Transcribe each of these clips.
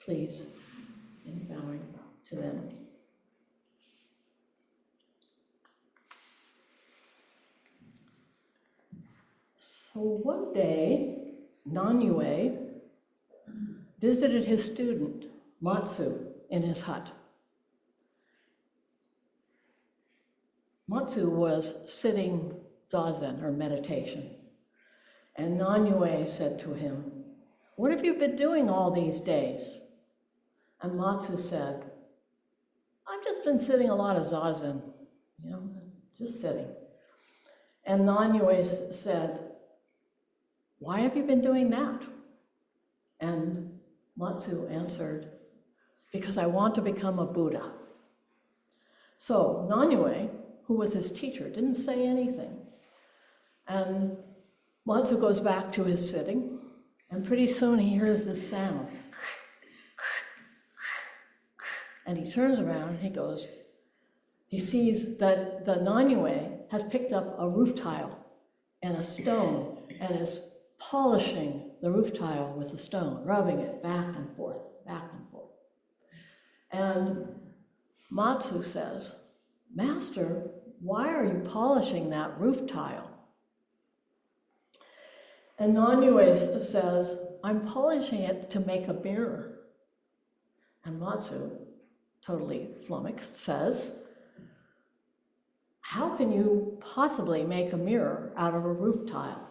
please, in bowing to them. So one day, Nanyue visited his student, Matsu, in his hut. Matsu was sitting zazen, or meditation, and Nanyue said to him, "What have you been doing all these days?" And Matsu said, "I've just been sitting a lot of zazen, just sitting." And Nanyue said, "Why have you been doing that?" And Matsu answered, "Because I want to become a Buddha." So Nanyue, who was his teacher, didn't say anything. And Matsu goes back to his sitting, and pretty soon he hears this sound. And he turns around and he sees that the Nanyue has picked up a roof tile and a stone and is polishing the roof tile with the stone, rubbing it back and forth, back and forth. And Matsu says, "Master, why are you polishing that roof tile?" And Nanyue says, "I'm polishing it to make a mirror." And Matsu, totally flummoxed, says, "How can you possibly make a mirror out of a roof tile?"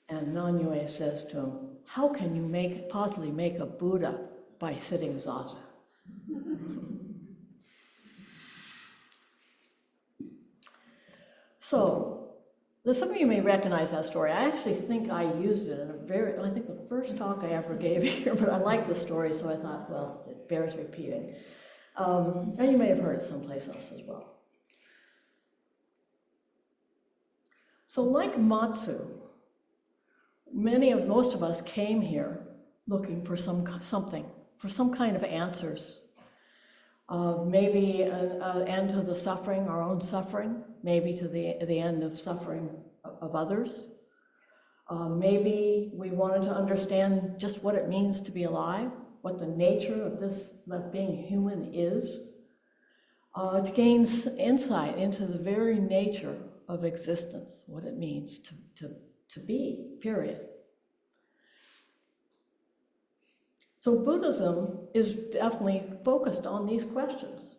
And Nanyue says to him, "How can you possibly make a Buddha by sitting zazen?" So, some of you may recognize that story. I actually think I used it in I think the first talk I ever gave here, but I like the story, so I thought, well, it bears repeating. And you may have heard it someplace else as well. So like Matsu, most of us came here looking for something, for some kind of answers. Maybe an end to the suffering, our own suffering, maybe to the end of suffering of others. Maybe we wanted to understand just what it means to be alive, what the nature of being human is, to gain insight into the very nature of existence, what it means to be, period. So Buddhism is definitely focused on these questions.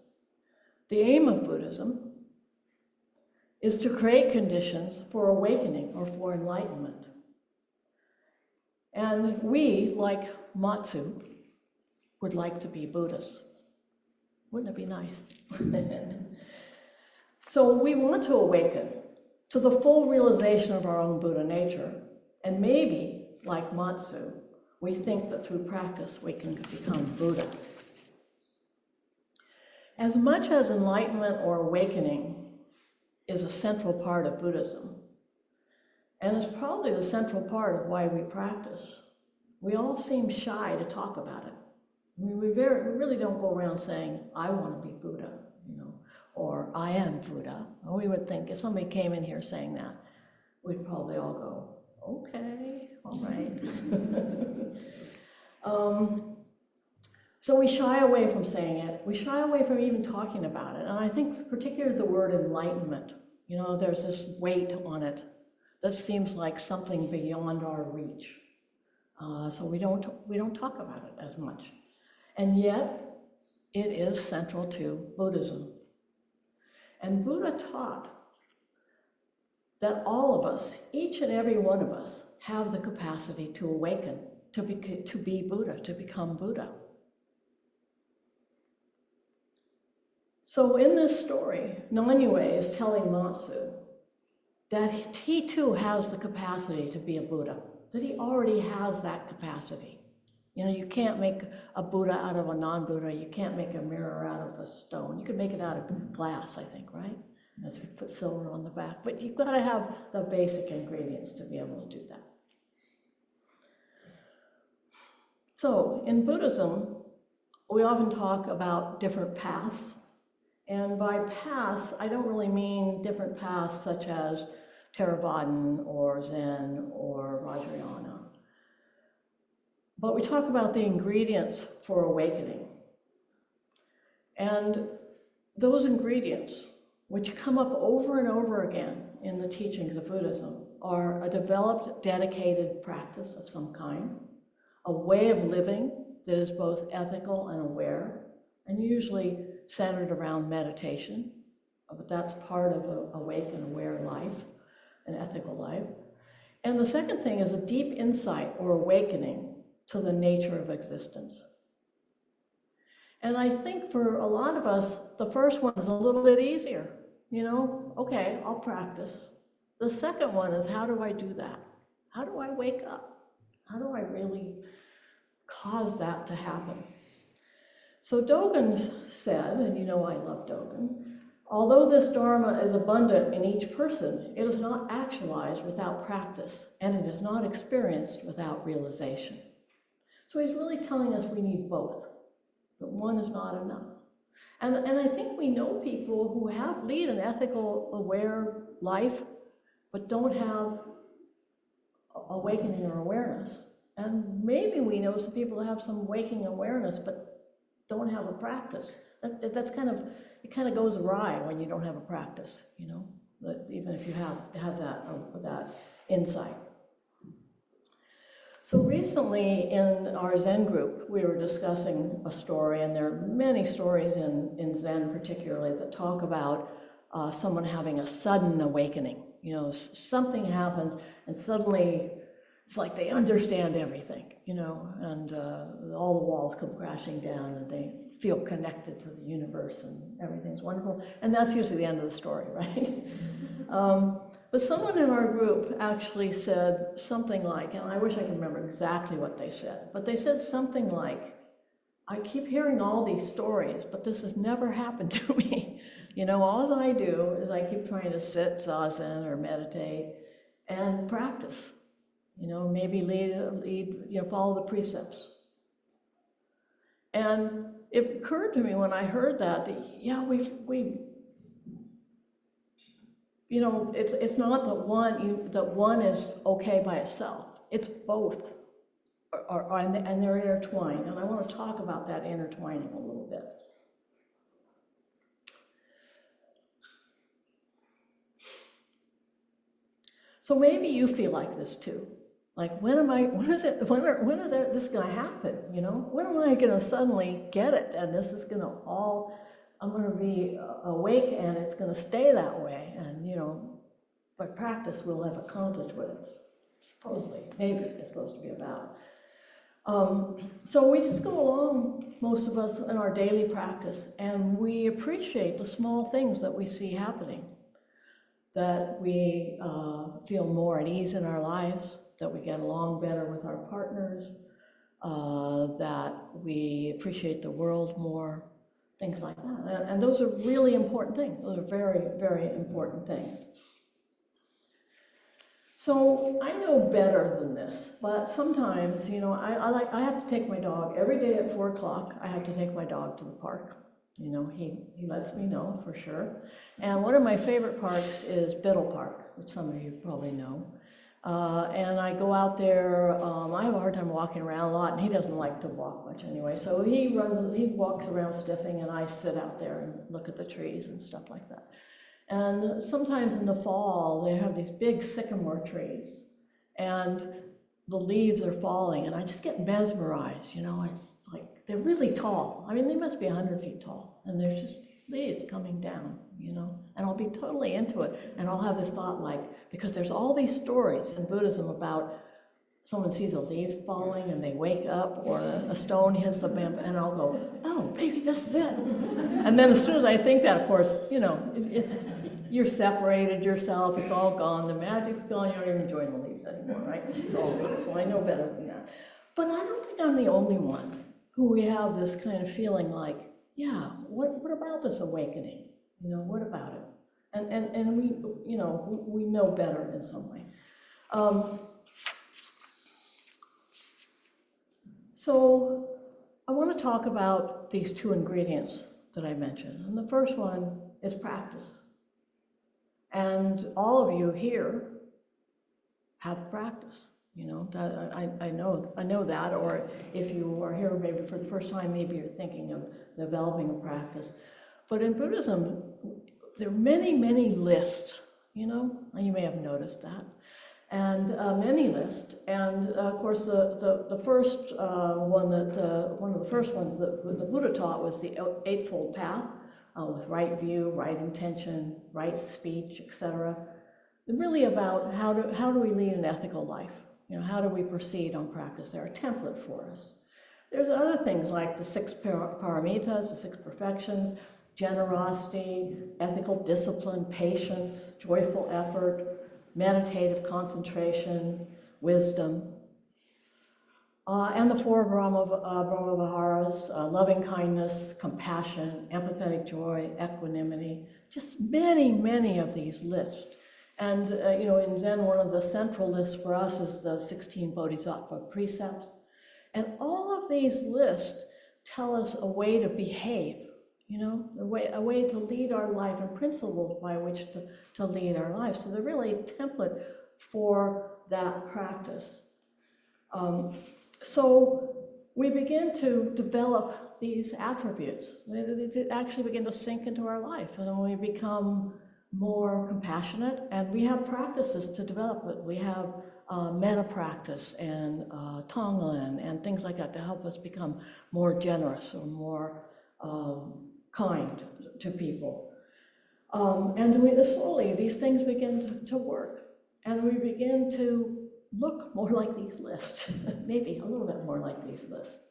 The aim of Buddhism is to create conditions for awakening or for enlightenment. And we, like Matsu, would like to be Buddhists. Wouldn't it be nice? So we want to awaken to the full realization of our own Buddha nature, and maybe, like Matsu, we think that through practice we can become Buddha. As much as enlightenment or awakening is a central part of Buddhism, and it's probably the central part of why we practice, we all seem shy to talk about it. I mean, we really don't go around saying, "I want to be Buddha," or "I am Buddha." Or we would think if somebody came in here saying that, we'd probably all go, "Okay, all right." So we shy away from saying it. We shy away from even talking about it. And I think particularly the word enlightenment, there's this weight on it that seems like something beyond our reach. So we don't talk about it as much. And yet, it is central to Buddhism. And Buddha taught that all of us, each and every one of us, have the capacity to awaken, to be Buddha, to become Buddha. So in this story, Nanyue is telling Matsu that he too has the capacity to be a Buddha, that he already has that capacity. You can't make a Buddha out of a non-Buddha. You can't make a mirror out of a stone. You can make it out of glass, I think, right? And put silver on the back. But you've got to have the basic ingredients to be able to do that. So in Buddhism, we often talk about different paths. And by paths, I don't really mean different paths such as Theravada or Zen or Vajrayana. But we talk about the ingredients for awakening. And those ingredients, which come up over and over again in the teachings of Buddhism, are a developed, dedicated practice of some kind, a way of living that is both ethical and aware, and usually centered around meditation, but that's part of an awake and aware life, an ethical life. And the second thing is a deep insight or awakening to the nature of existence. And I think for a lot of us, the first one is a little bit easier. You know, okay, I'll practice. The second one is, how do I do that? How do I wake up? How do I really cause that to happen? So Dōgen said, and you know I love Dōgen, although this Dharma is abundant in each person, it is not actualized without practice, and it is not experienced without realization. So he's really telling us we need both, but one is not enough. And I think we know people who lead an ethical, aware life, but don't have awakening or awareness. And maybe we know some people who have some waking awareness, but don't have a practice. That's kind of, it kind of goes awry when you don't have a practice, you know, even if you have that insight. So recently in our Zen group, we were discussing a story, and there are many stories in Zen particularly that talk about someone having a sudden awakening. You know, something happens and suddenly it's like they understand everything, you know, and all the walls come crashing down and they feel connected to the universe and everything's wonderful. And that's usually the end of the story, right? But someone in our group actually said something like, and I wish I could remember exactly what they said, but they said something like, I keep hearing all these stories, but this has never happened to me. You know, all I do is I keep trying to sit zazen or meditate and practice. You know, maybe follow the precepts. And it occurred to me when I heard that yeah, you know, it's not that one is okay by itself. It's both, and they're intertwined. And I want to talk about that intertwining a little bit. So maybe you feel like this too. Like, when is this going to happen? You know, when am I going to suddenly get it? And this is going to I'm going to be awake, and it's going to stay that way. And, you know, by practice, we'll have accomplished what it's supposed to be about. So we just go along, most of us, in our daily practice, and we appreciate the small things that we see happening, that we feel more at ease in our lives, that we get along better with our partners, that we appreciate the world more, things like that. And those are really important things. Those are very, very important things. So I know better than this, but sometimes, you know, I have to take my dog every day at 4 o'clock. I have to take my dog to the park. You know, he lets me know for sure. And one of my favorite parks is Biddle Park, which some of you probably know. And I go out there, I have a hard time walking around a lot, and he doesn't like to walk much anyway. So he walks around stiffing, and I sit out there and look at the trees and stuff like that. And sometimes in the fall, they have these big sycamore trees, and the leaves are falling, and I just get mesmerized, you know, they're really tall. I mean, they must be 100 feet tall, and there's just these leaves coming down, you know, and I'll be totally into it, and I'll have this thought because there's all these stories in Buddhism about someone sees the leaves falling and they wake up, or a stone hits the bamboo, and I'll go, oh, maybe this is it. And then as soon as I think that, of course, you know, you're separated yourself, it's all gone, the magic's gone, you don't even join the leaves anymore, right? It's all good, so I know better than that. But I don't think I'm the only one who we have this kind of feeling like, yeah, what about this awakening? You know, what about it? And we, you know, we know better in some way. So I want to talk about these two ingredients that I mentioned. And the first one is practice. And all of you here have practice. You know, that, I know that, or if you are here maybe for the first time, maybe you're thinking of developing a practice. But in Buddhism, there are many, many lists, you know, and you may have noticed that, and many lists. And of course, the first one one of the first ones that the Buddha taught was the Eightfold Path, with right view, right intention, right speech, etc. Really about how do we lead an ethical life? You know, how do we proceed on practice? They're a template for us. There's other things like the Six Paramitas, the Six Perfections, generosity, ethical discipline, patience, joyful effort, meditative concentration, wisdom, and the four Brahma-viharas, loving kindness, compassion, empathetic joy, equanimity, just many, many of these lists. And you know, in Zen, one of the central lists for us is the 16 Bodhisattva precepts. And all of these lists tell us a way to behave, you know, a way to lead our life and principles by which to lead our lives. So they're really a template for that practice. So we begin to develop these attributes. They actually begin to sink into our life, and then we become more compassionate, and we have practices to develop it. We have metta practice and Tonglen and things like that to help us become more generous or more kind to people. And slowly these things begin to work, and we begin to look more like these lists, maybe a little bit more like these lists.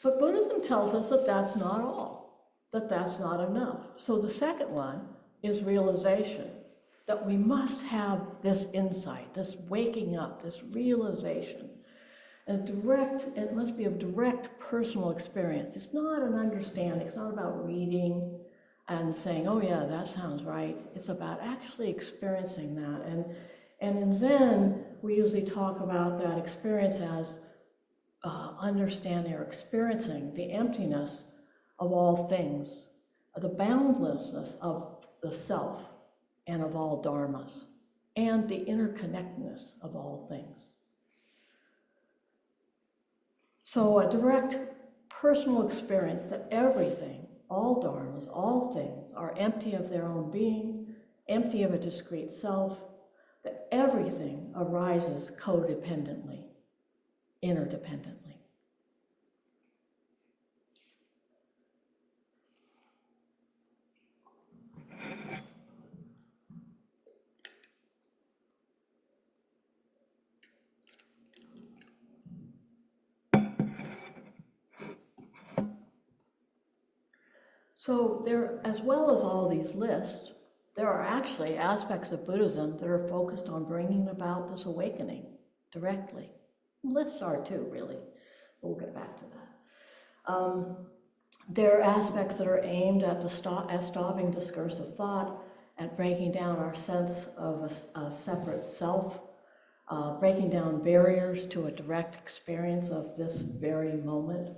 But Buddhism tells us that that's not all, that that's not enough. So the second one is realization, that we must have this insight, this waking up, this realization. And it must be a direct personal experience. It's not an understanding, it's not about reading and saying, oh yeah, that sounds right. It's about actually experiencing that. And in Zen, we usually talk about that experience as understanding or experiencing the emptiness of all things, the boundlessness of the self and of all dharmas, and the interconnectedness of all things. So a direct personal experience that everything, all dharmas, all things are empty of their own being, empty of a discrete self, that everything arises codependently, interdependently. So there, as well as all these lists, there are actually aspects of Buddhism that are focused on bringing about this awakening directly. Lists are too, really. We'll get back to that. There are aspects that are aimed at stopping discursive thought, at breaking down our sense of a separate self, breaking down barriers to a direct experience of this very moment.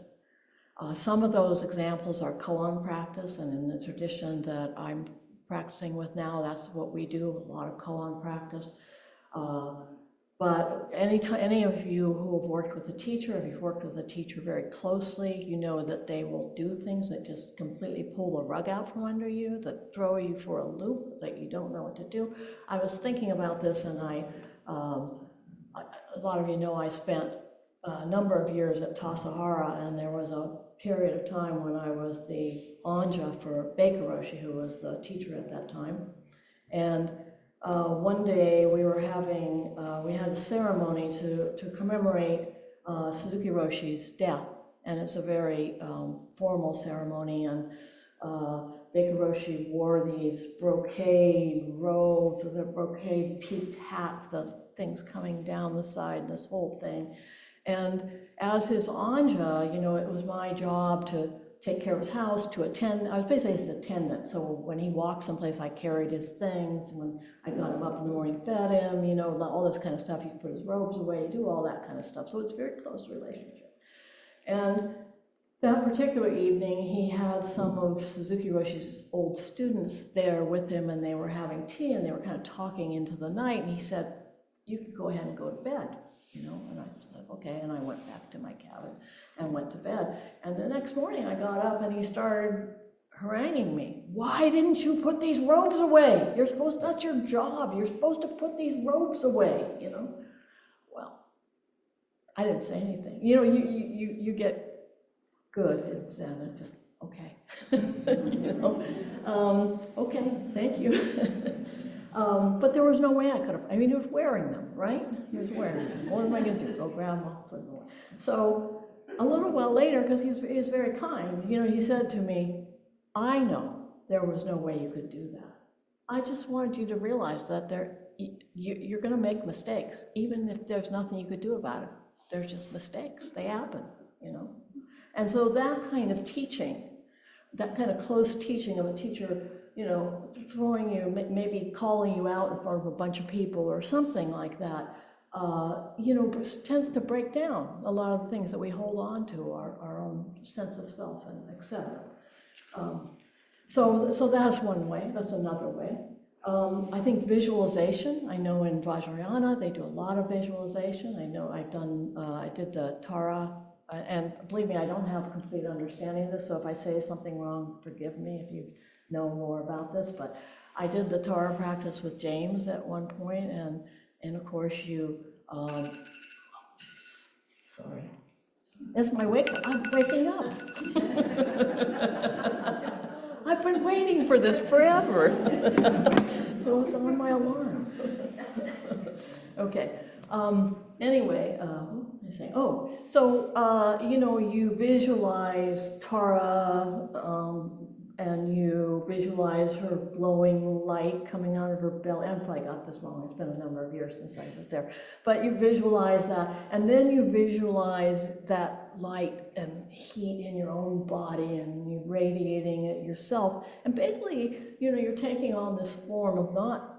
Some of those examples are koan practice, and in the tradition that I'm practicing with now, that's what we do, a lot of koan practice. But any of you who have worked with a teacher, if you've worked with a teacher very closely, you know that they will do things that just completely pull the rug out from under you, that throw you for a loop, that you don't know what to do. I was thinking about this, and a lot of you know I spent a number of years at Tassajara, and there was a period of time when I was the anja for Baker Roshi, who was the teacher at that time. And one day we were we had a ceremony to commemorate Suzuki Roshi's death, and it's a very formal ceremony, and Baker Roshi wore these brocade robes with a brocade peaked hat, the things coming down the side, this whole thing. And as his anja, you know, it was my job to take care of his house, to attend. I was basically his attendant. So when he walked someplace, I carried his things. When I got him up in the morning, fed him, you know, all this kind of stuff. He'd put his robes away, do all that kind of stuff. So it's a very close relationship. And that particular evening, he had some of Suzuki Roshi's old students there with him, and they were having tea, and they were kind of talking into the night, and he said, you can go ahead and go to bed, you know, and I said, okay, and I went back to my cabin and went to bed. And the next morning I got up and he started haranguing me. Why didn't you put these robes away? That's your job. You're supposed to put these robes away, you know. Well, I didn't say anything. You know, you get good at Zen, and just, okay. You know? Okay, thank you. But there was no way I could have, I mean, he was wearing them, right? He was wearing them. What am I going to do? Go grab them off? So a little while later, because he was very kind, you know, he said to me, I know there was no way you could do that. I just wanted you to realize that you're going to make mistakes, even if there's nothing you could do about it. There's just mistakes. They happen, you know. And so that kind of teaching, that kind of close teaching of a teacher, you know, throwing you, maybe calling you out in front of a bunch of people or something like that, you know, tends to break down a lot of the things that we hold on to, our own sense of self, and et cetera. So that's one way. That's another way. I think visualization. I know in Vajrayana they do a lot of visualization. I know I did the Tara, and believe me, I don't have complete understanding of this, so if I say something wrong, forgive me if you know more about this, but I did the Tara practice with James at one point, and of course sorry. It's my wake up. I'm waking up. I've been waiting for this forever. It was on my alarm. Okay. Anyway, what was I saying? Oh, so you know, you visualize Tara, and you visualize her glowing light coming out of her belly. I probably got this wrong. It's been a number of years since I was there. But you visualize that, and then you visualize that light and heat in your own body, and you're radiating it yourself. And basically, you know, you're taking on this form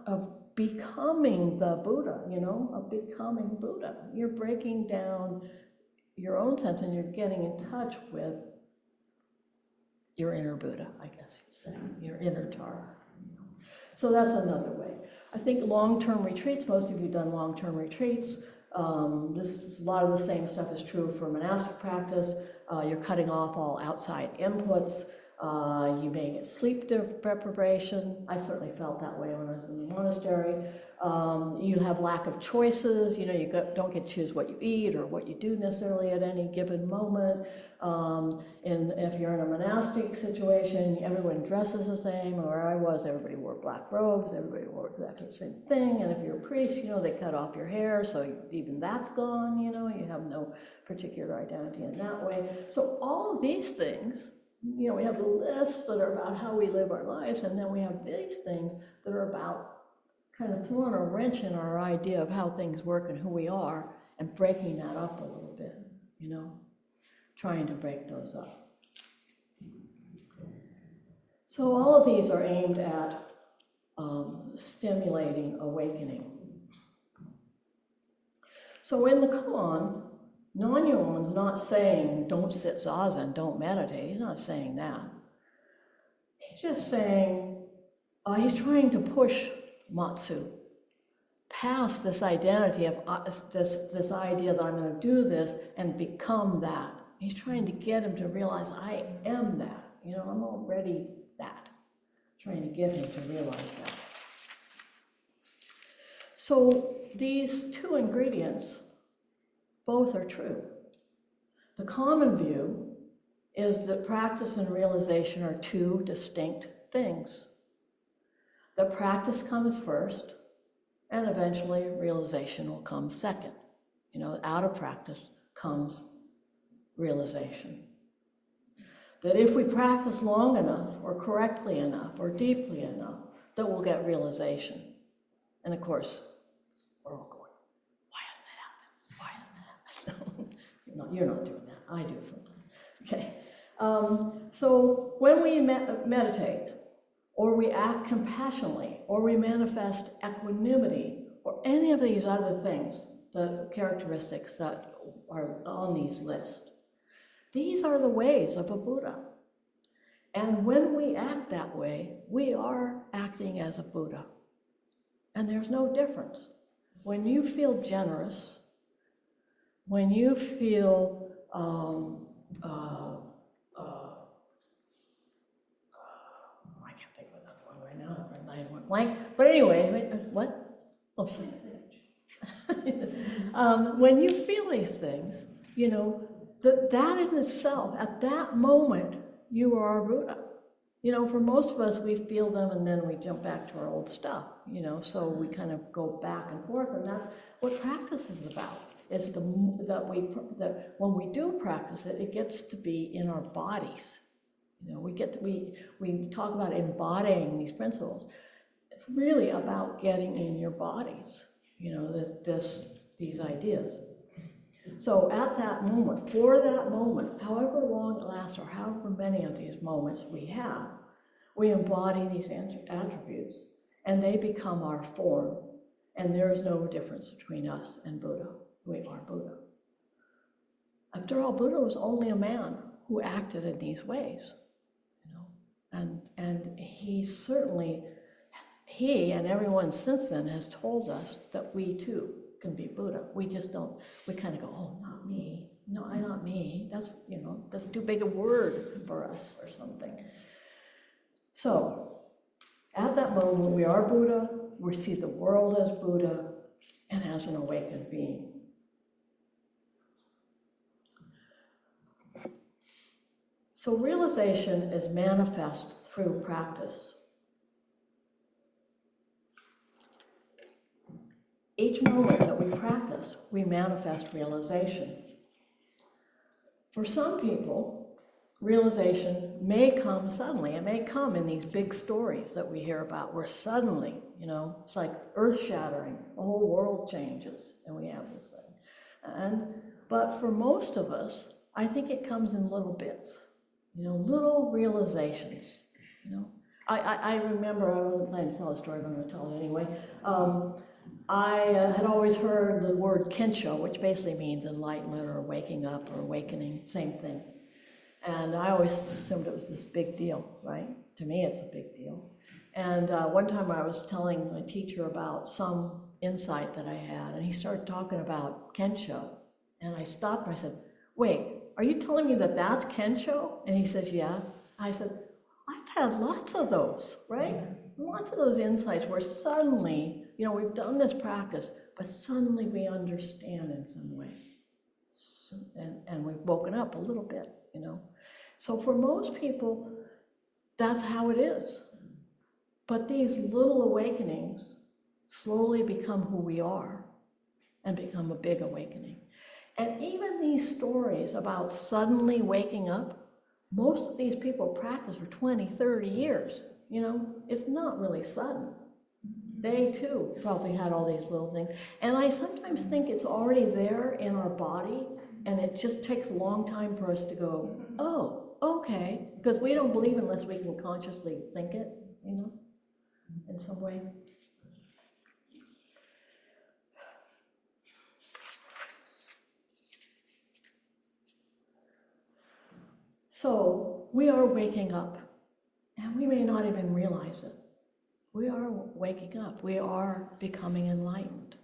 of becoming the Buddha, you know, of becoming Buddha. You're breaking down your own sense, and you're getting in touch with your inner Buddha, I guess you'd say, your inner Tara. So that's another way. I think long-term retreats, most of you have done long-term retreats. A lot of the same stuff is true for monastic practice. You're cutting off all outside inputs. You may get sleep deprivation. I certainly felt that way when I was in the monastery. You have lack of choices. You know, you don't get to choose what you eat or what you do necessarily at any given moment. And if you're in a monastic situation, everyone dresses the same. Where I was, everybody wore black robes. Everybody wore exactly the same thing. And if you're a priest, you know, they cut off your hair, so even that's gone. You know, you have no particular identity in that way. So all of these things, you know, we have the lists that are about how we live our lives, and then we have these things that are about kind of throwing a wrench in our idea of how things work and who we are, and breaking that up a little bit, you know, trying to break those up. So all of these are aimed at stimulating awakening. So in the koan, Non-Yuan's not saying don't sit zazen, don't meditate. He's not saying that. He's just saying, he's trying to push Matsu past this identity of this idea that I'm going to do this and become that. He's trying to get him to realize I am that. You know, I'm already that. Trying to get him to realize that. So these two ingredients, both are true. The common view is that practice and realization are two distinct things. The practice comes first, and eventually realization will come second. You know, out of practice comes realization. That if we practice long enough, or correctly enough, or deeply enough, that we'll get realization. And of course, we're all going, why hasn't that happened? Why hasn't that happened? You're not doing that. I do sometimes. Okay. So when we meditate, or we act compassionately, or we manifest equanimity, or any of these other things, the characteristics that are on these lists, These are the ways of a Buddha. And when we act that way, we are acting as a Buddha. And there's no difference. When you feel generous, when you feel, I can't think of another one right now, my mind went blank. But anyway, what? Oh, when you feel these things, you know, that in itself, at that moment, you are a Buddha. You know, for most of us, we feel them and then we jump back to our old stuff, you know, so we kind of go back and forth, and that's what practice is about, is that when we do practice it, it gets to be in our bodies. You know, we talk about embodying these principles. It's really about getting in your bodies, you know, these ideas. So at that moment, for that moment, however long it lasts or however many of these moments we have, we embody these attributes and they become our form. And there is no difference between us and Buddha. We are Buddha. After all, Buddha was only a man who acted in these ways, you know, and he and everyone since then has told us that we too can be Buddha. We just don't, we kind of go, oh, not me. No, not me. That's, you know, that's too big a word for us or something. So, at that moment, we are Buddha, we see the world as Buddha and as an awakened being. So realization is manifest through practice. Each moment that we practice, we manifest realization. For some people, realization may come suddenly. It may come in these big stories that we hear about, where suddenly, you know, it's like earth-shattering, the whole world changes, and we have this thing. But for most of us, I think it comes in little bits, you know, little realizations, you know. I remember, I wasn't planning to tell a story, but I'm going to tell it anyway. I had always heard the word kensho, which basically means enlightenment or waking up or awakening, same thing. And I always assumed it was this big deal, right? To me, it's a big deal. And one time I was telling my teacher about some insight that I had, and he started talking about kensho. And I stopped and I said, wait, are you telling me that that's kensho? And he says, yeah. I said, I've had lots of those, right? Lots of those insights where suddenly, you know, we've done this practice, but suddenly we understand in some way. And we've woken up a little bit, you know. So for most people, that's how it is. But these little awakenings slowly become who we are and become a big awakening. And even these stories about suddenly waking up, most of these people practice for 20, 30 years. You know, it's not really sudden. They too probably had all these little things. And I sometimes think it's already there in our body, and it just takes a long time for us to go, oh, okay, because we don't believe unless we can consciously think it, you know, in some way. So we are waking up, and we may not even realize it. We are waking up. We are becoming enlightened.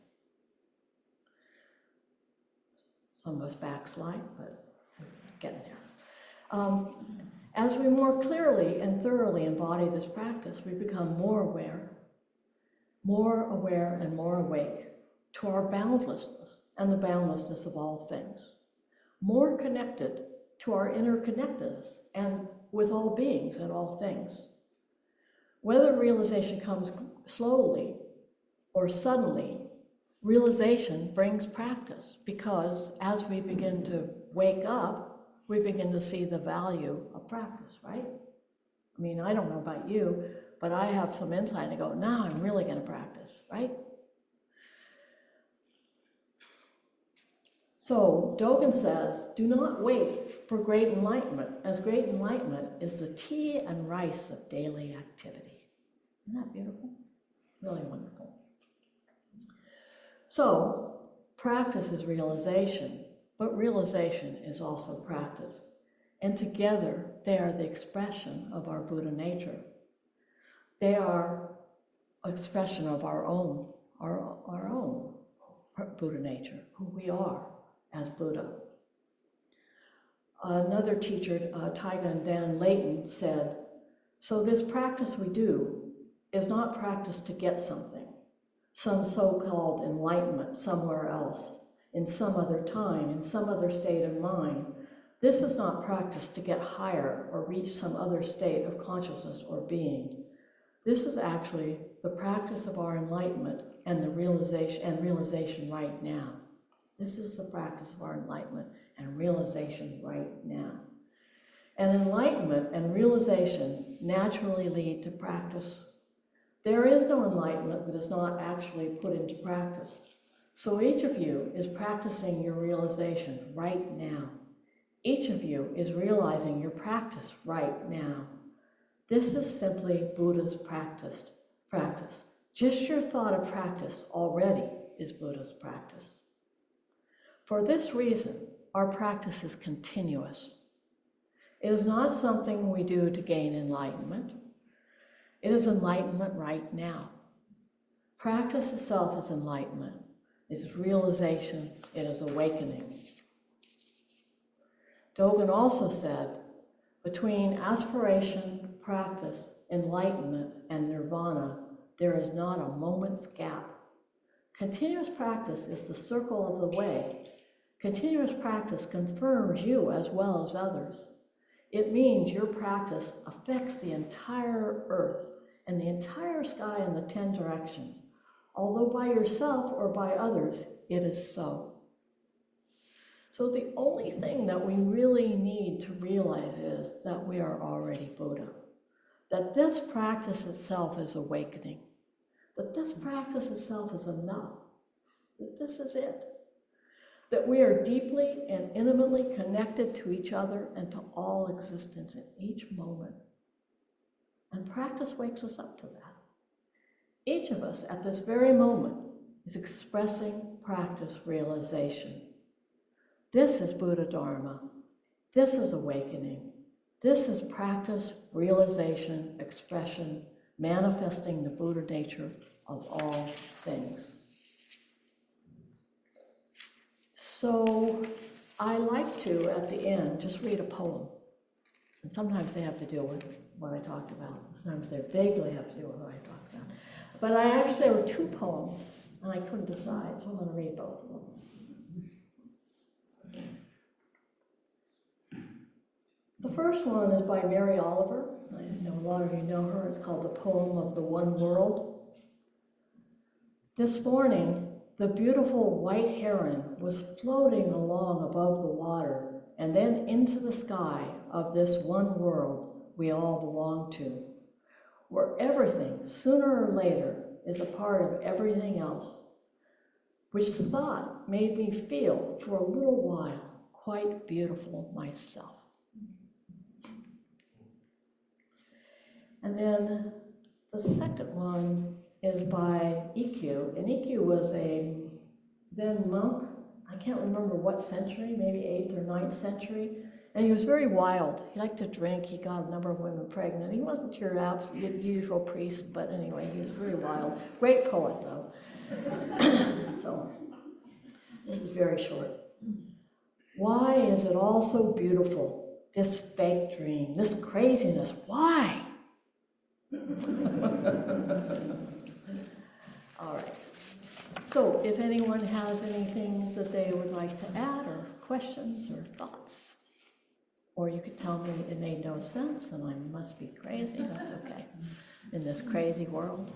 Some of us backslide, but we're getting there. As we more clearly and thoroughly embody this practice, we become more aware and more awake to our boundlessness and the boundlessness of all things, more connected to our interconnectedness and with all beings and all things. Whether realization comes slowly or suddenly, realization brings practice, because as we begin to wake up, we begin to see the value of practice, right? I mean, I don't know about you, but I have some insight and go, now I'm really going to practice, right? So Dōgen says, do not wait for great enlightenment, as great enlightenment is the tea and rice of daily activity. Isn't that beautiful? Really wonderful. So, practice is realization, but realization is also practice. And together, they are the expression of our Buddha nature. They are an expression of our own Buddha nature, who we are as Buddha. Another teacher, Taigen Dan Layton, said, so this practice we do is not practice to get something, some so-called enlightenment somewhere else, in some other time, in some other state of mind. This is not practice to get higher or reach some other state of consciousness or being. This is actually the practice of our enlightenment and the realization right now. This is the practice of our enlightenment and realization right now. And enlightenment and realization naturally lead to practice. There is no enlightenment that is not actually put into practice. So each of you is practicing your realization right now. Each of you is realizing your practice right now. This is simply Buddha's practice. Just your thought of practice already is Buddha's practice. For this reason, our practice is continuous. It is not something we do to gain enlightenment. It is enlightenment right now. Practice itself is enlightenment. It is realization. It is awakening. Dōgen also said, between aspiration, practice, enlightenment, and nirvana, there is not a moment's gap. Continuous practice is the circle of the way. Continuous practice confirms you as well as others. It means your practice affects the entire earth and the entire sky in the 10 directions. Although by yourself or by others, it is so. So the only thing that we really need to realize is that we are already Buddha. That this practice itself is awakening. That this practice itself is enough. That this is it. That we are deeply and intimately connected to each other and to all existence in each moment. And practice wakes us up to that. Each of us at this very moment is expressing practice realization. This is Buddha Dharma. This is awakening. This is practice, realization, expression, manifesting the Buddha nature of all things. So I like to, at the end, just read a poem. And sometimes they have to deal with what I talked about. Sometimes they vaguely have to deal with what I talked about. But there were 2 poems, and I couldn't decide, so I'm going to read both of them. The first one is by Mary Oliver. I know a lot of you know her. It's called The Poem of the One World. This morning, the beautiful white heron was floating along above the water and then into the sky of this one world we all belong to, where everything, sooner or later, is a part of everything else, which thought made me feel for a little while quite beautiful myself. And then the second one is by Ikkyu, and Ikkyu was a Zen monk. I can't remember what century, maybe 8th or 9th century, and he was very wild. He liked to drink. He got a number of women pregnant. He wasn't your usual priest, but anyway, he was very wild. Great poet, though. So this is very short. Why is it all so beautiful? This fake dream, this craziness. Why? All right. So if anyone has anything that they would like to add, or questions or thoughts, or you could tell me it made no sense and I must be crazy, that's okay, in this crazy world.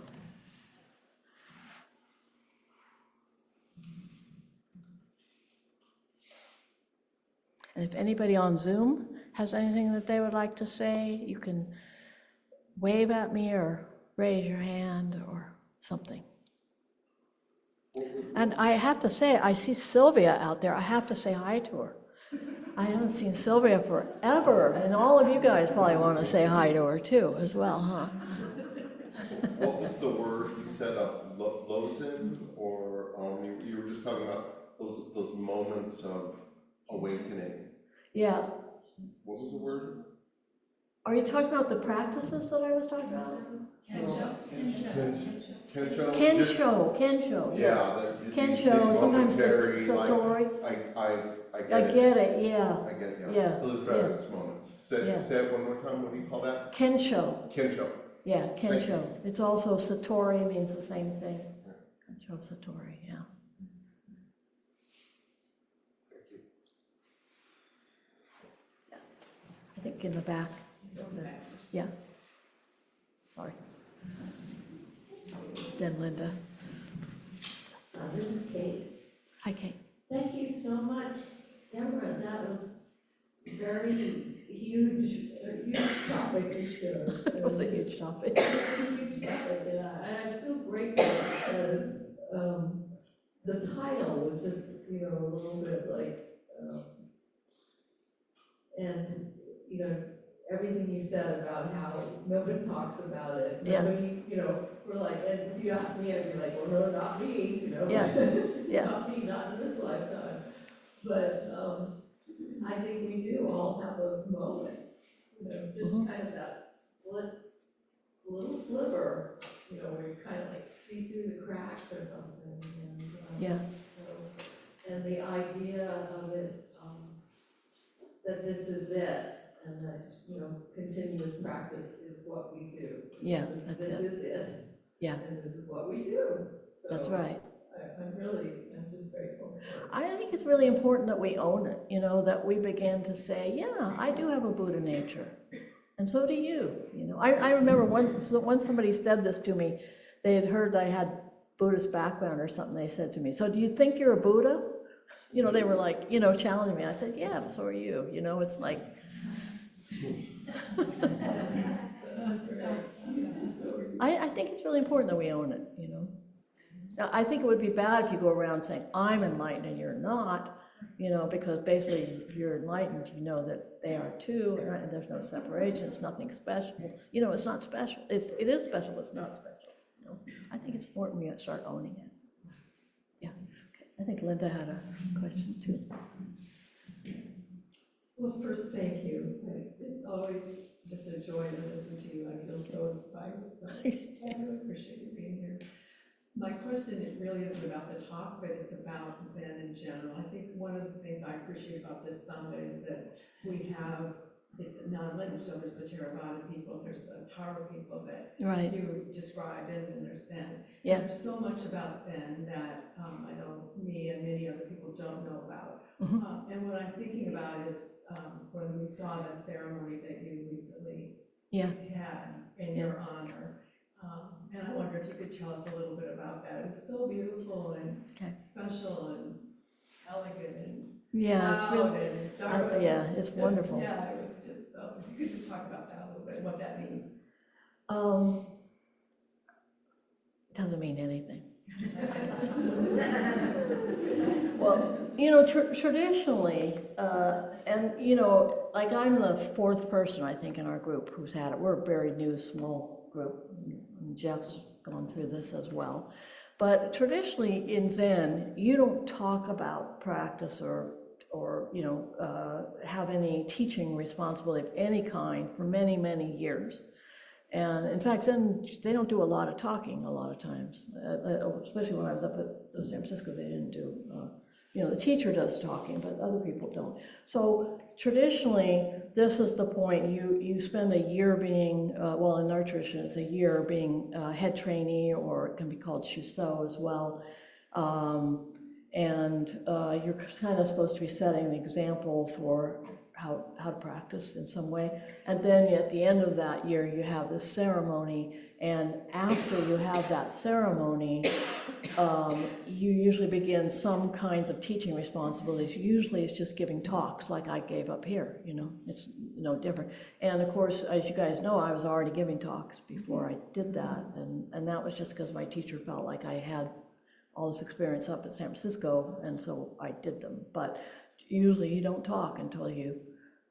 And if anybody on Zoom has anything that they would like to say, you can wave at me or raise your hand or something. And I have to say, I see Sylvia out there. I have to say hi to her. I haven't seen Sylvia forever, and all of you guys probably want to say hi to her too, as well, huh? What was the word you said? Lozen, or you were just talking about those moments of awakening. Yeah, what was the word? Are you talking about the practices that I was talking about? Kensho? Kensho, yeah. Yeah, Kensho, sometimes momentary, satori. I I get it. get it, yeah. I get it, Yeah, yeah. Those practice moments. Yeah. Say it one more time, what do you call that? Kensho, Kensho. yeah, Thank Kensho. It's also satori, means the same thing. Yeah. Kensho, satori, yeah. Thank you. I think in the back. Yeah. Sorry. Then Linda. This is Kate. Hi, Kate. Thank you so much, Deborah. That was very huge, a huge topic you chose. It was a huge topic. It's a huge topic, and I feel grateful because the title was just, a little bit like, and, everything you said about how nobody talks about it. Yeah. Nobody, we're like, and if you ask me, I'd be like, well, no, not me, Yeah. Not me, not in this lifetime. But I think we do all have those moments, just kind of that split, little sliver, where you kind of like see through the cracks or something. And, Yeah. and the idea of it, that this is it, and that, continuous practice is what we do. Yeah, that's This it. is it. Yeah. And this is what we do. So That's right. I'm just grateful. I think it's really important that we own it, that we begin to say, yeah, I do have a Buddha nature, and so do you. I remember once somebody said this to me. They had heard I had Buddhist background or something. They said to me, so do you think you're a Buddha? They were like, challenging me. I said, yeah, but so are you. It's like, I think it's really important that we own it, Now, I think it would be bad if you go around saying, I'm enlightened and you're not, because basically if you're enlightened, you know that they are too, right? And there's no separation, it's nothing special. It's not special. It is special, but it's not special. I think it's important we start owning it. Yeah. Okay. I think Linda had a question too. Well, first, thank you. It's always just a joy to listen to you. I feel so inspired. So I really appreciate you being here. My question, it really isn't about the talk, but it's about Zen in general. I think one of the things I appreciate about this summit is that we have, it's non-linear, so there's the Theravada people, there's the Tara people that Right. you described, and then there's Zen. Yeah. There's so much about Zen that I know me and many other people don't know about. And what I'm thinking about is when we saw the ceremony that you recently had in your honor. And I wonder if you could tell us a little bit about that. It was so beautiful and special and elegant and It's really, and dark. it's wonderful. Yeah, it was just, if you could just talk about that a little bit, what that means. Doesn't mean anything. Well, traditionally, and like I'm the fourth person, I think, in our group who's had it. We're a very new, small group. And Jeff's gone through this as well. But traditionally in Zen, you don't talk about practice or have any teaching responsibility of any kind for many, many years. And in fact, Zen, they don't do a lot of talking a lot of times, especially when I was up at San Francisco, they didn't do, the teacher does talking, but other people don't. So traditionally, this is the point, you spend a year being, well, in our tradition, it's a year being head trainee, or it can be called shuso as well. And you're kind of supposed to be setting the example for how to practice in some way. And then at the end of that year, you have this ceremony, and after you have that ceremony, you usually begin some kinds of teaching responsibilities. Usually it's just giving talks like I gave up here, it's no different. And of course, as you guys know, I was already giving talks before I did that, and that was just because my teacher felt like I had all this experience up at San Francisco, and so I did them. But usually you don't talk until you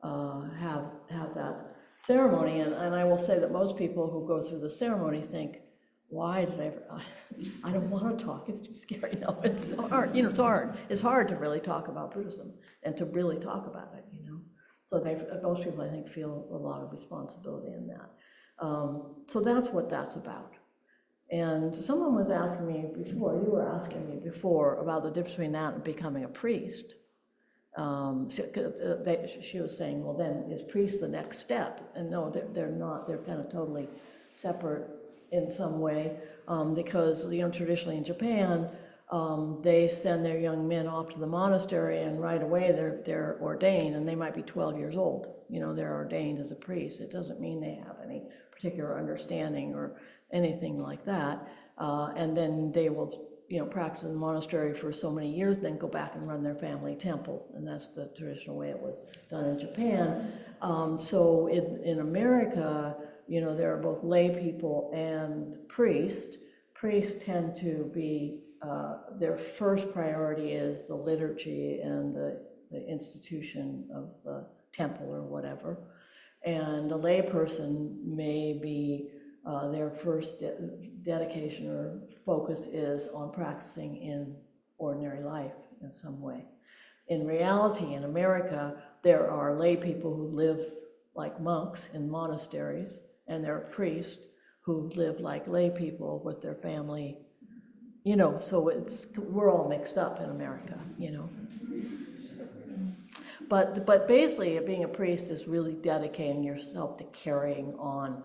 have that ceremony, and I will say that most people who go through the ceremony think, why did I ever, I don't want to talk, it's too scary. No, it's hard, it's hard to really talk about Buddhism and to really talk about it, So most people, I think, feel a lot of responsibility in that. So that's what that's about. And someone was asking me before, you were asking me before about the difference between that and becoming a priest. She was saying, well, then is priest the next step? And no, they're not. They're kind of totally separate in some way, because traditionally in Japan, they send their young men off to the monastery, and right away they're ordained, and they might be 12 years old. They're ordained as a priest. It doesn't mean they have any particular understanding or anything like that. And then they will practice in the monastery for so many years, then go back and run their family temple. And that's the traditional way it was done in Japan. So in America, there are both lay people and priests. Priests tend to be, their first priority is the liturgy and the institution of the temple or whatever. And a lay person may be, their first dedication or focus is on practicing in ordinary life in some way. In reality, in America, there are lay people who live like monks in monasteries, and there are priests who live like lay people with their family, so we're all mixed up in America, But basically, being a priest is really dedicating yourself to carrying on.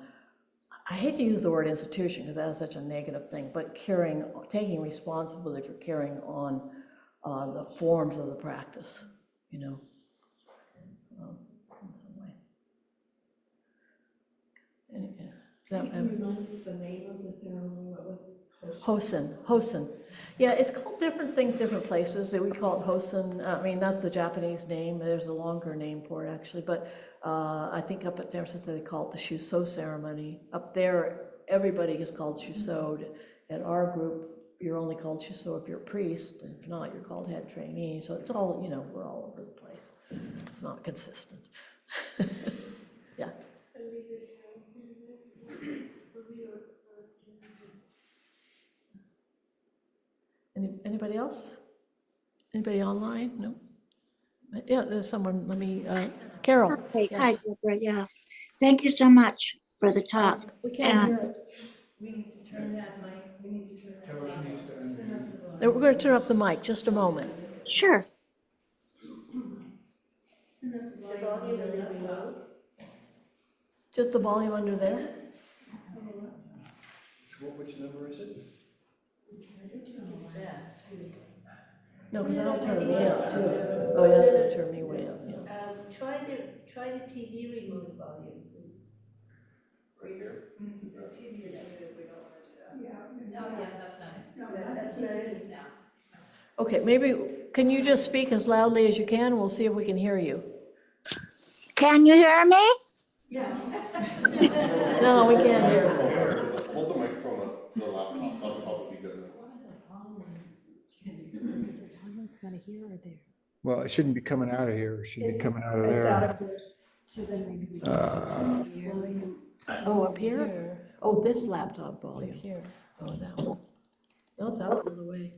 I hate to use the word institution because that is such a negative thing, but taking responsibility for carrying on the forms of the practice, in some way. Can you remind us the name of the ceremony? What was it? Hosen. Yeah, it's called different things, different places. We call it Hosen. I mean, that's the Japanese name. There's a longer name for it, actually. But I think up at San Francisco, they call it the Shuso ceremony. Up there, everybody is called Shuso. At our group, you're only called Shuso if you're a priest. And if not, you're called head trainee. So it's all, we're all over the place. It's not consistent. Yeah. Anybody else? Anybody online? No? Yeah, there's someone, Carol. Okay, hi, Yes. Deborah, yeah. Thank you so much for the talk. We can't hear it. We need to turn that mic, we need to turn that. Tell us needs to unmute. We're going to turn up the mic, just a moment. Sure. The volume really loud. Just the volume under there? Which number is it? It's that. No, because that'll turn me up too. Oh, yes, it'll turn me way up, yeah. Try the TV remote volume, please. Right here? TV is muted, we don't want to do that. No, yeah, that's not it. No, that's not it. No. Okay, maybe, can you just speak as loudly as you can, and we'll see if we can hear you. Can you hear me? Yes. No, we can't hear you. Hold the microphone up, the laptop, that'll probably be good enough. Well, it shouldn't be coming out of here. It should be coming out of there. Oh, up here? Oh, this laptop volume. Here. Oh, that one. No, it's out of the way.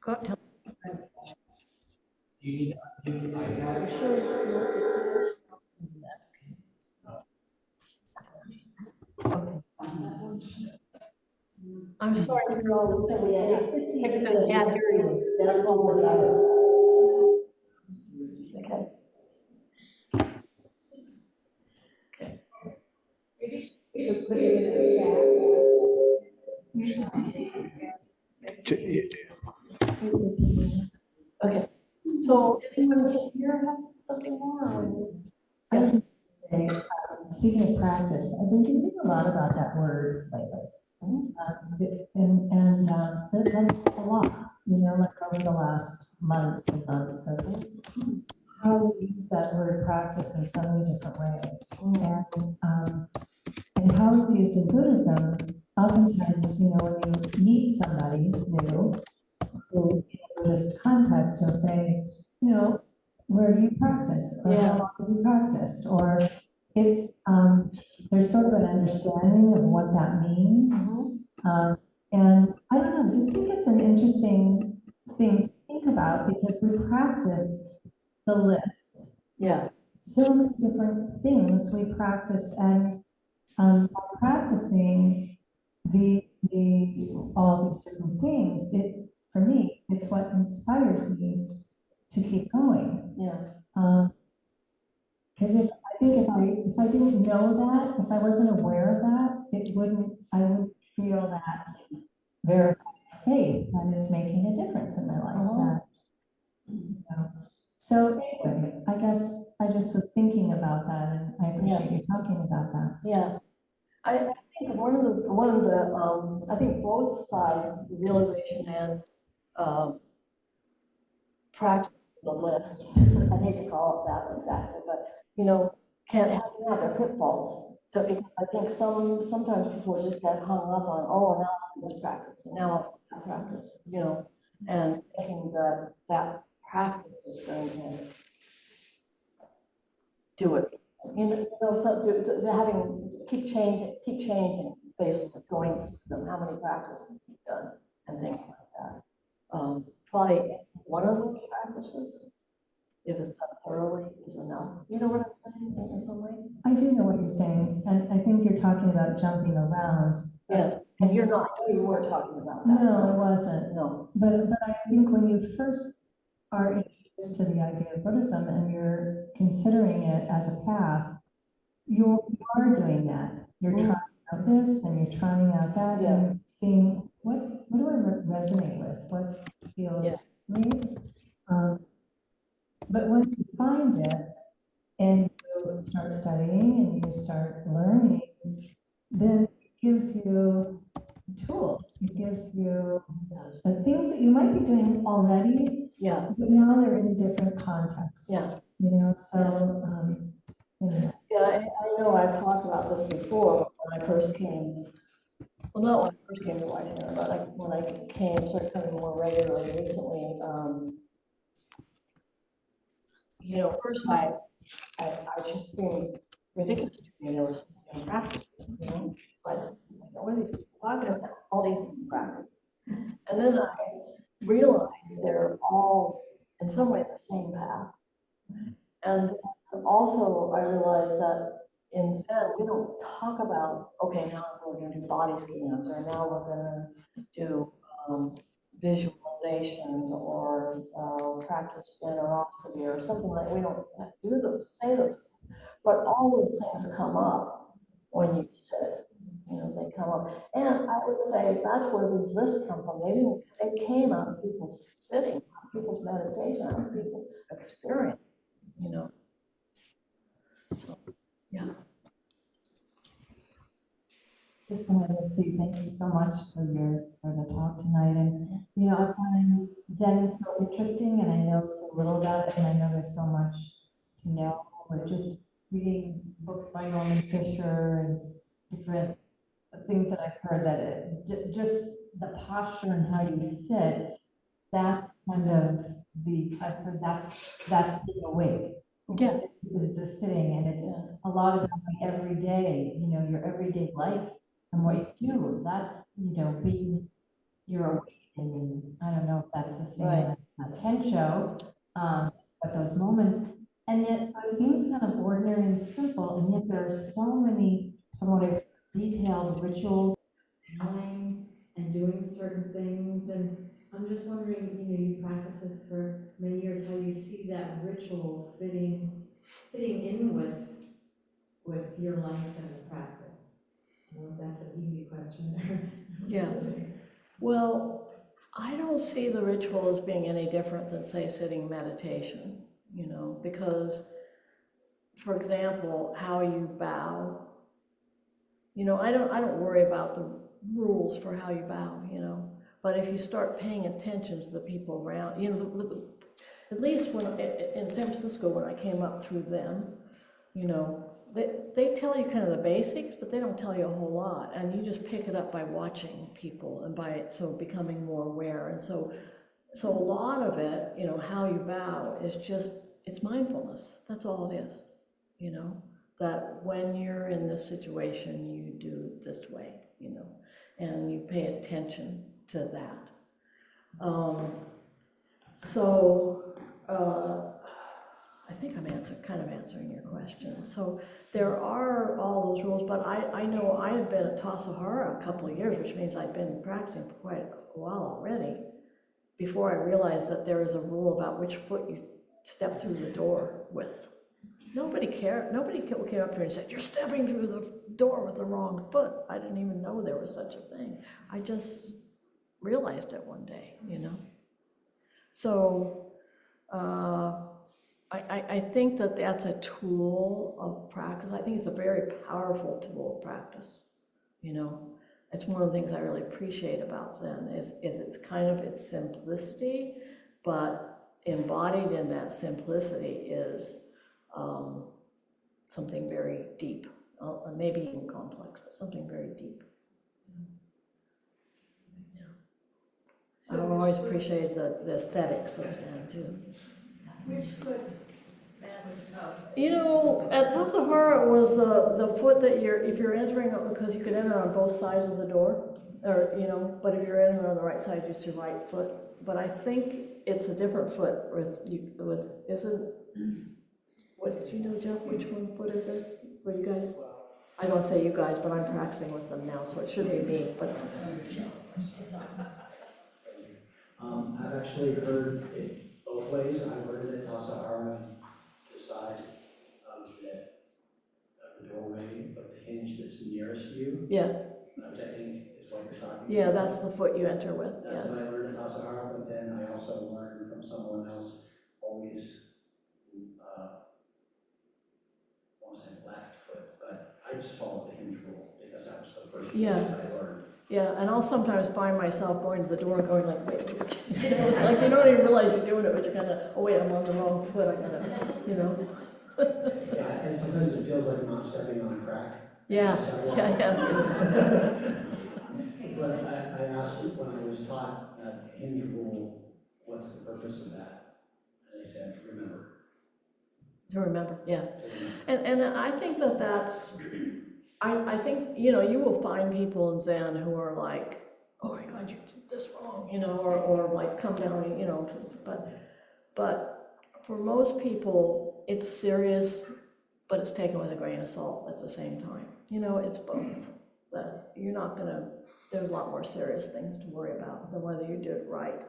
Go up, tell. I'm sorry to hear all the time. Yeah, it's the TV. I can't hear you. That apologize. Okay. Okay. Maybe we could put it in the Okay. So anyone here have something more? Yes. Speaking of practice, I've been thinking a lot about that word lately. Like a lot, like over the last months and months, of how we use that word practice in so many different ways. And how it's used in Buddhism, oftentimes, when you meet somebody new, who in a Buddhist context, you'll say, where do you practice? Or how long have you practiced? Or it's, there's sort of an understanding of what that means. And I don't know, just think it's an interesting thing to think about because we practice the list. Yeah. so many different things we practice, and by practicing all these different things, for me, it's what inspires me to keep going. Yeah. Because I think if I didn't know that, if I wasn't aware of that, I wouldn't feel that verified faith that it's making a difference in my life. That, you know. So anyway, I guess I just was thinking about that, and I appreciate you talking about that. Yeah. I think I think both sides, realization and practice the list, I hate to call it that exactly, but, you know, can't have their pitfalls. So because I think sometimes people just get hung up on, oh, now I'll do this practice, and now I'll do that practice, you know, and thinking that that practice is going to do it. So keep changing, basically going through them, how many practices you've done, and things like that. Probably one of those practices, if it's done thoroughly, is enough. You know what I'm saying in some way? I do know what you're saying, and I think you're talking about jumping around. Yes, and you weren't talking about that. No, I wasn't. No. But I think when you first are introduced to the idea of Buddhism and you're considering it as a path, you are doing that. You're trying out this and you're trying out that, and you're seeing what do I resonate with, what feels to me. But once you find it and you start studying and you start learning, then it gives you tools. It gives you the things that you might be doing already, but now they're in a different context. You know, so, anyway. Yeah, I know I've talked about this before when I first came. Well, not when I first came to Whitehair, but like when I started coming more regularly recently. You know, first I just seemed ridiculous to me. There was no practice, you know, but what are these people talking about? All these different practices. And then I realized they're all in some way the same path. And also I realized that in Zen, we don't talk about, okay, now we're going to do body scans, or now we're going to do visualizations, or practice generosity, or something like. We don't say those, but all those things come up when you sit. You know, they come up, and I would say that's where these lists come from. They came out of people's sitting, out of people's meditation, out of people's experience. You know, so, yeah. Just wanted to say thank you so much for the talk tonight. And, you know, I find Zen is so interesting, and I know so little about it, and I know there's so much to know. But just reading books by Norman Fisher and different things that I've heard, that just the posture and how you sit, that's kind of I've heard that's being awake. Is the sitting, and it's a lot about the everyday, you know, your everyday life. And what you do, that's, you know, being your awakening. I don't know if that's the same as kensho, but those moments. And yet, so it seems kind of ordinary and simple, and yet there are so many detailed rituals, and doing certain things. And I'm just wondering, you know, you practice this for many years, how you see that ritual fitting in with your life as a practice. Well, that's an easy question. Yeah. Well, I don't see the ritual as being any different than, say, sitting meditation, you know, because, for example, how you bow, you know, I don't worry about the rules for how you bow, you know, but if you start paying attention to the people around, you know, at least when in San Francisco, when I came up through them, you know, they tell you kind of the basics, but they don't tell you a whole lot, and you just pick it up by watching people and by becoming more aware. And so a lot of it, you know, how you bow is just, it's mindfulness. That's all it is, you know, that when you're in this situation, you do it this way, you know, and you pay attention to that. I think I'm kind of answering your question. So there are all those rules, but I know I had been at Tassajara a couple of years, which means I'd been practicing for quite a while already, before I realized that there is a rule about which foot you step through the door with. Nobody cared. Nobody came up here and said, "You're stepping through the door with the wrong foot." I didn't even know there was such a thing. I just realized it one day, you know. So I think that that's a tool of practice. I think it's a very powerful tool of practice, you know. It's one of the things I really appreciate about Zen is it's kind of its simplicity, but embodied in that simplicity is something very deep, maybe even complex, but something very deep. Yeah. So I've always appreciated the aesthetics of Zen too. Which foot matters up? You know, at Tassajara it was the foot that if you're entering, because you could enter on both sides of the door, or, you know, but if you're entering on the right side, it's your right foot. But I think it's a different foot isn't, what did you know, Jeff, which one foot is it for you guys? I don't say you guys, but I'm practicing with them now, so it should be me, but. I've actually heard it both ways. I've heard it at Tassajara, the side of the doorway, but the hinge that's nearest you, Yeah, which I think is what you're talking about. yeah, that's the foot you enter with, That's yeah. what I learned at Tassajara, but then I also learned from someone else, always, I want to say left foot, but I just followed the hinge rule because that was the first rule Yeah. that I learned. Yeah, and I'll sometimes find myself going to the door going like, wait, you know, it's like you don't even realize you're doing it, but you're kind of, oh wait, I'm on the wrong foot, I gotta, you know. Yeah, and sometimes it feels like I'm not stepping on a crack. Yeah, yeah. But I asked when I was taught that hinge rule, what's the purpose of that? And they said, remember. To remember, yeah. And I think that's, I think, you know, you will find people in Zen who are like, oh my God, you did this wrong, you know, or like come down, you know, but for most people, it's serious, but it's taken with a grain of salt at the same time. You know, it's both. That you're not gonna, there's a lot more serious things to worry about than whether you do it right.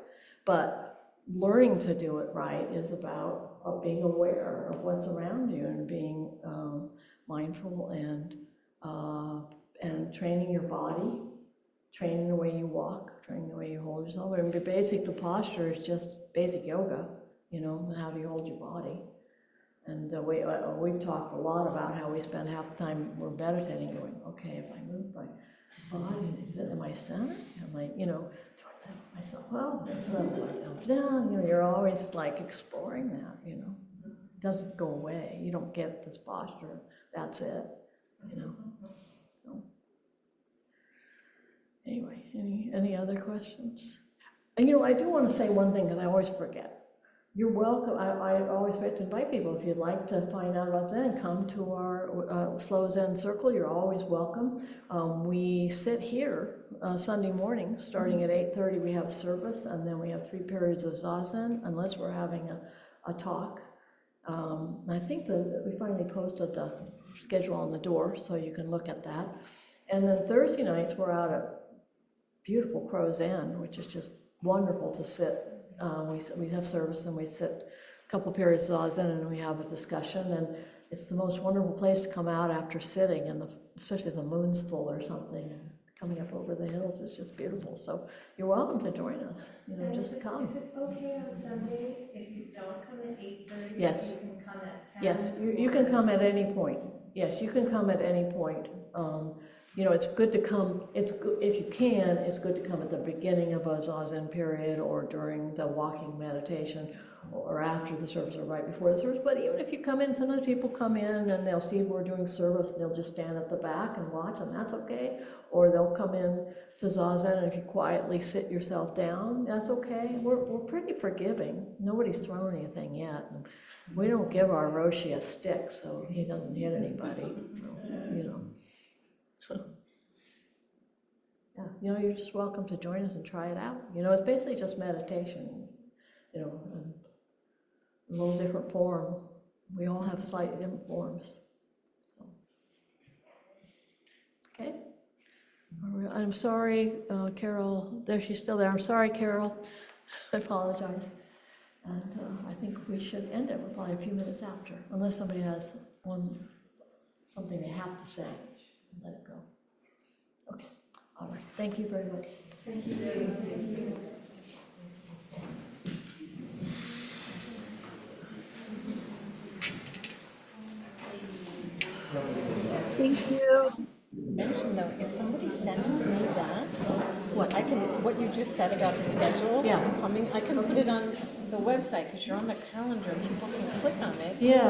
But learning to do it right is about being aware of what's around you and being mindful and training your body, training the way you walk, training the way you hold yourself. I mean, the posture is just basic yoga, you know, how do you hold your body? And we've talked a lot about how we spend half the time we're meditating going, okay, if I move my body, am I centered? Am I, you know, do I let myself up? Myself down? You know, you're always like exploring that, you know. It doesn't go away. You don't get this posture, that's it, you know. So anyway, any other questions? And you know, I do want to say one thing because I always forget. You're welcome. I always like to invite people, if you'd like to find out about Zen, come to our Slow Zen Circle. You're always welcome. We sit here Sunday morning, starting at 8:30. We have service, and then we have 3 periods of Zazen, unless we're having a talk. I think we finally posted the schedule on the door, so you can look at that. And then Thursday nights, we're out at beautiful Crow's End, which is just wonderful to sit. We have service and we sit a couple periods of Zazen and we have a discussion, and it's the most wonderful place to come out after sitting, and especially if the moon's full or something, coming up over the hills, it's just beautiful. So you're welcome to join us, you know, just come. Is it okay on Sunday if you don't come at 8:30? Yes. You can come at 10? Yes, you can come at any point. Yes, you can come at any point. You know, it's good to come, if you can, it's good to come at the beginning of a Zazen period or during the walking meditation or after the service or right before the service. But even if you come in, sometimes people come in and they'll see we're doing service and they'll just stand at the back and watch, and that's okay. Or they'll come in to Zazen, and if you quietly sit yourself down, that's okay. We're pretty forgiving. Nobody's thrown anything yet. And we don't give our Roshi a stick so he doesn't hit anybody, so, you know. Yeah, you know, you're just welcome to join us and try it out. You know, it's basically just meditation, you know, in a little different form, We all have slightly different forms. So. Okay? All right, I'm sorry, Carol, there, she's still there. I'm sorry, Carol. I apologize. And I think we should end it. We're probably a few minutes after, unless somebody has something they have to say. Let it go. Okay, all right. Thank you very much. Thank you, Dave. Thank you. Thank you. Mention though, if somebody sends me that, what you just said about the schedule, Yeah. I can put it on the website, because you're on the calendar, people can click on it. Yeah.